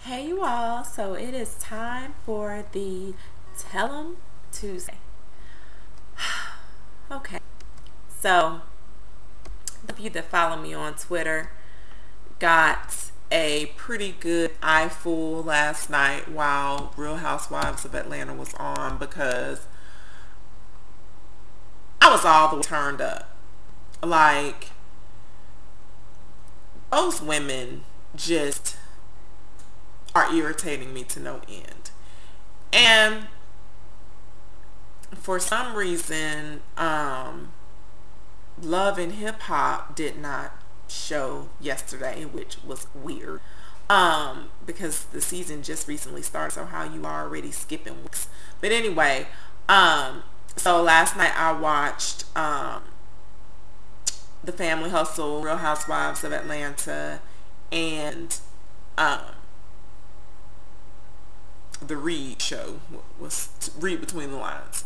Hey you all, so it is time for the Tell 'em Tuesday. Okay, so those of you that follow me on Twitter got a pretty good eyeful last night while Real Housewives of Atlanta was on, because I was all the way turned up. Like, those women just are irritating me to no end. And for some reason, Love and Hip Hop did not show yesterday, which was weird. Because the season just recently started, so how you are already skipping weeks. But anyway, so last night I watched The Family Hustle, Real Housewives of Atlanta, and the Read show, was Read Between the Lines.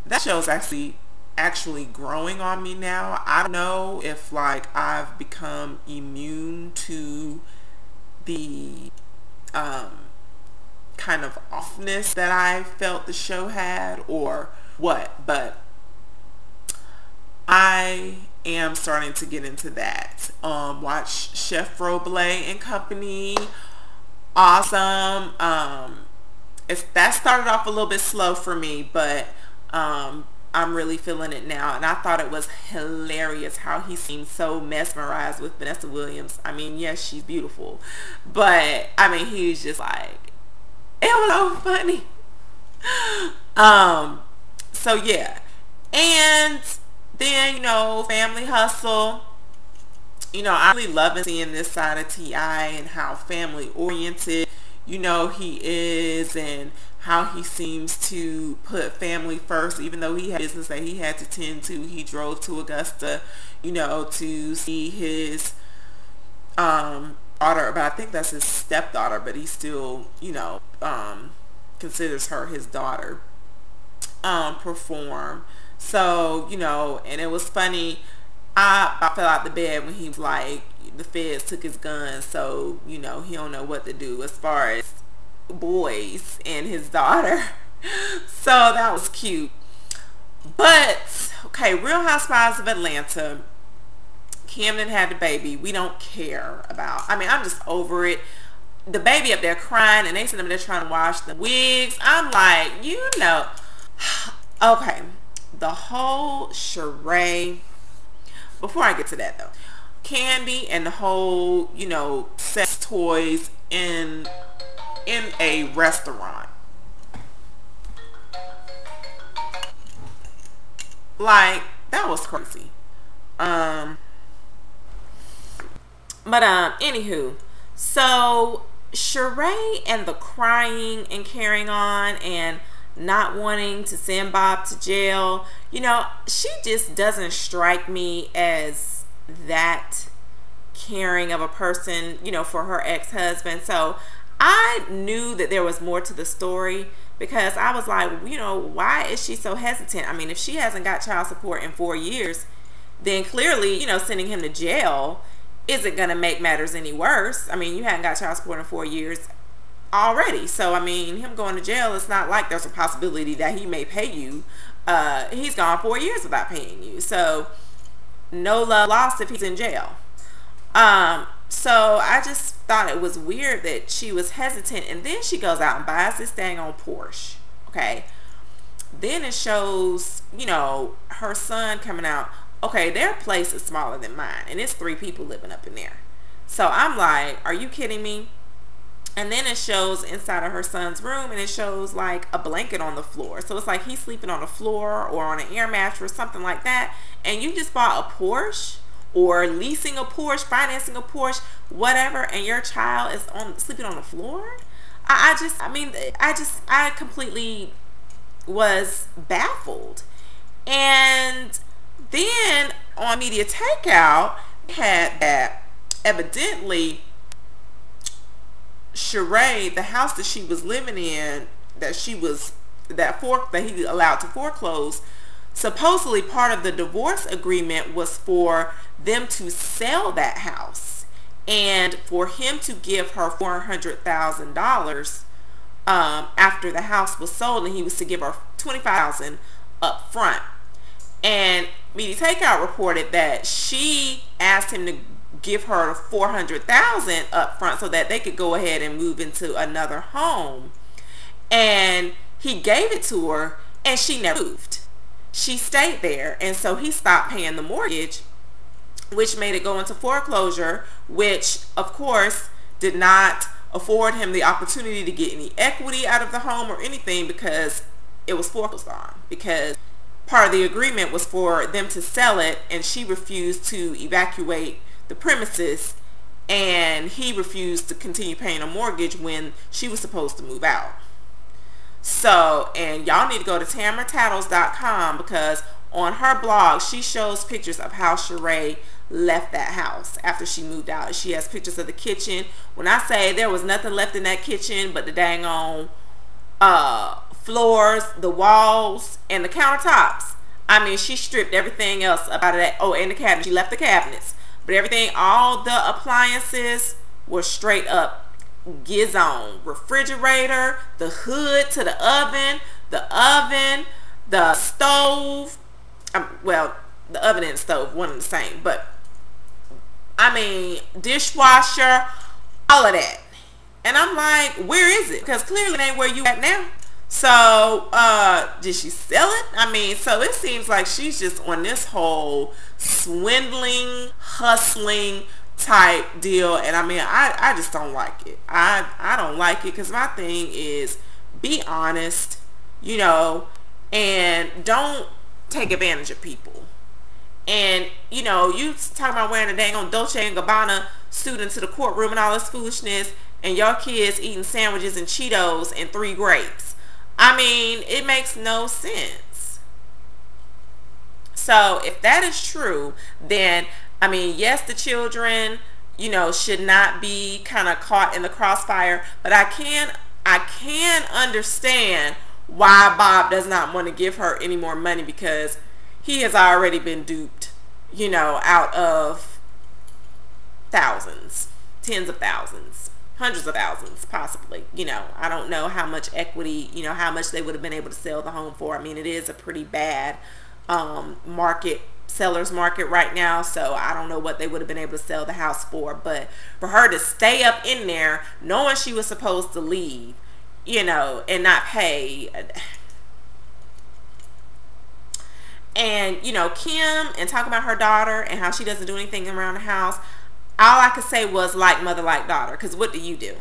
That show is actually growing on me now. I don't know if like I've become immune to the kind of offness that I felt the show had or what, but I am starting to get into that. Watch Chef Roblé and Company. Awesome. That started off a little bit slow for me, but I'm really feeling it now, and I thought it was hilarious how he seemed so mesmerized with Vanessa Williams. I mean, yes, she's beautiful, but I mean, he was just like, it was so funny. So yeah, and then, you know, Family Hustle. You know, I'm really loving seeing this side of T.I. and how family oriented, you know, he is, and how he seems to put family first. Even though he had business that he had to tend to, he drove to Augusta, you know, to see his daughter, but I think that's his stepdaughter, but he still, you know, considers her his daughter, perform. So, you know, and it was funny. I fell out the bed when he was like, the feds took his gun, so, you know, he don't know what to do as far as boys and his daughter. So that was cute. But, okay, Real Housewives of Atlanta. Camden had the baby. We don't care about. I mean, I'm just over it. The baby up there crying, and they sitting up there trying to wash the wigs. I'm like, you know. Okay, the whole charade. Before I get to that though, Kandi and the whole, you know, sex toys in a restaurant. Like, that was crazy. Anywho, so Sheree and the crying and carrying on and not wanting to send Bob to jail, you know, she just doesn't strike me as that caring of a person, you know, for her ex-husband. So I knew that there was more to the story, because I was like, you know, why is she so hesitant? I mean, if she hasn't got child support in 4 years, then clearly, you know, sending him to jail isn't going to make matters any worse. I mean, you hadn't got child support in 4 years already, so I mean, him going to jail, it's not like there's a possibility that he may pay you. He's gone 4 years without paying you, so no love lost if he's in jail. So I just thought it was weird that she was hesitant, and then she goes out and buys this dang on Porsche. Okay, then it shows, you know, her son coming out. Okay, their place is smaller than mine, and it's 3 people living up in there. So I'm like, are you kidding me? And then it shows inside of her son's room, and it shows like a blanket on the floor. So it's like he's sleeping on the floor or on an air mattress, something like that. And you just bought a Porsche, or leasing a Porsche, financing a Porsche, whatever, and your child is sleeping on the floor. I completely was baffled. And then on Media Takeout, had that evidently Sheree, the house that she was living in, that he allowed to foreclose, supposedly part of the divorce agreement was for them to sell that house and for him to give her $400,000 after the house was sold, and he was to give her $25,000 up front. And Media Takeout reported that she asked him to give her $400,000 up front so that they could go ahead and move into another home. And he gave it to her, and she never moved. She stayed there, and so he stopped paying the mortgage, which made it go into foreclosure, which of course did not afford him the opportunity to get any equity out of the home or anything, because it was foreclosed on, because part of the agreement was for them to sell it, and she refused to evacuate the premises, and he refused to continue paying a mortgage when she was supposed to move out. So, and y'all need to go to TamaraTattles.com, because on her blog she shows pictures of how Sheree left that house after she moved out. She has pictures of the kitchen. When I say there was nothing left in that kitchen but the dang on floors, the walls, and the countertops. I mean, she stripped everything else up out of that. Oh, and the cabinet. She left the cabinets, but everything, all the appliances were straight up gizon. Refrigerator, the hood to the oven, the stove. Well, the oven and the stove, one and the same, but I mean, dishwasher, all of that. And I'm like, where is it? Because clearly it ain't where you at now. So, did she sell it? I mean, so it seems like she's just on this whole swindling, hustling type deal. And I mean, I just don't like it. I don't like it, because my thing is, be honest, you know, and don't take advantage of people. And, you know, you talking about wearing a dang on Dolce & Gabbana suit into the courtroom and all this foolishness, and your kids eating sandwiches and Cheetos and 3 grapes. I mean, it makes no sense. So if that is true, then, I mean, yes, the children, you know, should not be kind of caught in the crossfire, but I can understand why Bob does not want to give her any more money, because he has already been duped, you know, out of thousands, tens of thousands, hundreds of thousands, possibly. You know, I don't know how much equity, you know, how much they would have been able to sell the home for. I mean, it is a pretty bad seller's market right now, so I don't know what they would have been able to sell the house for. But for her to stay up in there knowing she was supposed to leave, you know, and not pay. And, you know, Kim, and talk about her daughter and how she doesn't do anything around the house, all I could say was like mother, like daughter. Because what do you do?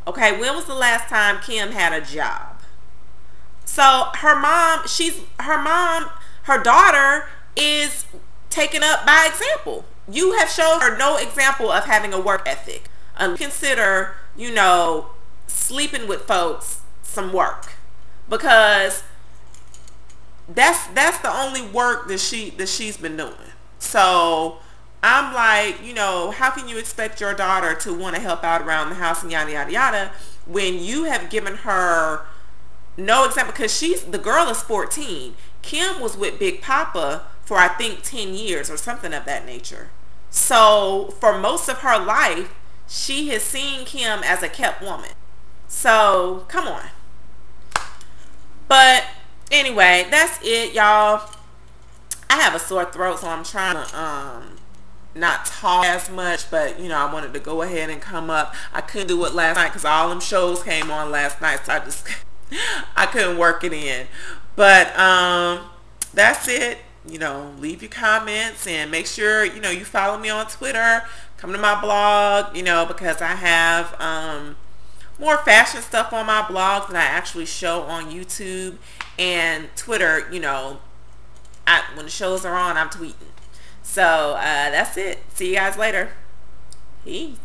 Okay, when was the last time Kim had a job? So her daughter is taken up by example. You have shown her no example of having a work ethic. Consider, you know, sleeping with folks some work, because that's the only work that she's been doing. So I'm like, you know, how can you expect your daughter to want to help out around the house and yada yada yada when you have given her no example? Because the girl is 14. Kim was with Big Papa for I think 10 years or something of that nature. So for most of her life, she has seen Kim as a kept woman. So come on. But anyway, that's it, y'all. I have a sore throat, so I'm trying to not talk as much, but you know, I wanted to go ahead and come up. I couldn't do it last night because all them shows came on last night, so I couldn't work it in. But that's it. You know, leave your comments and make sure, you know, you follow me on Twitter, come to my blog, you know, because I have more fashion stuff on my blog than I actually show on YouTube. And Twitter, you know, when the shows are on, I'm tweeting. So that's it. See you guys later. Peace.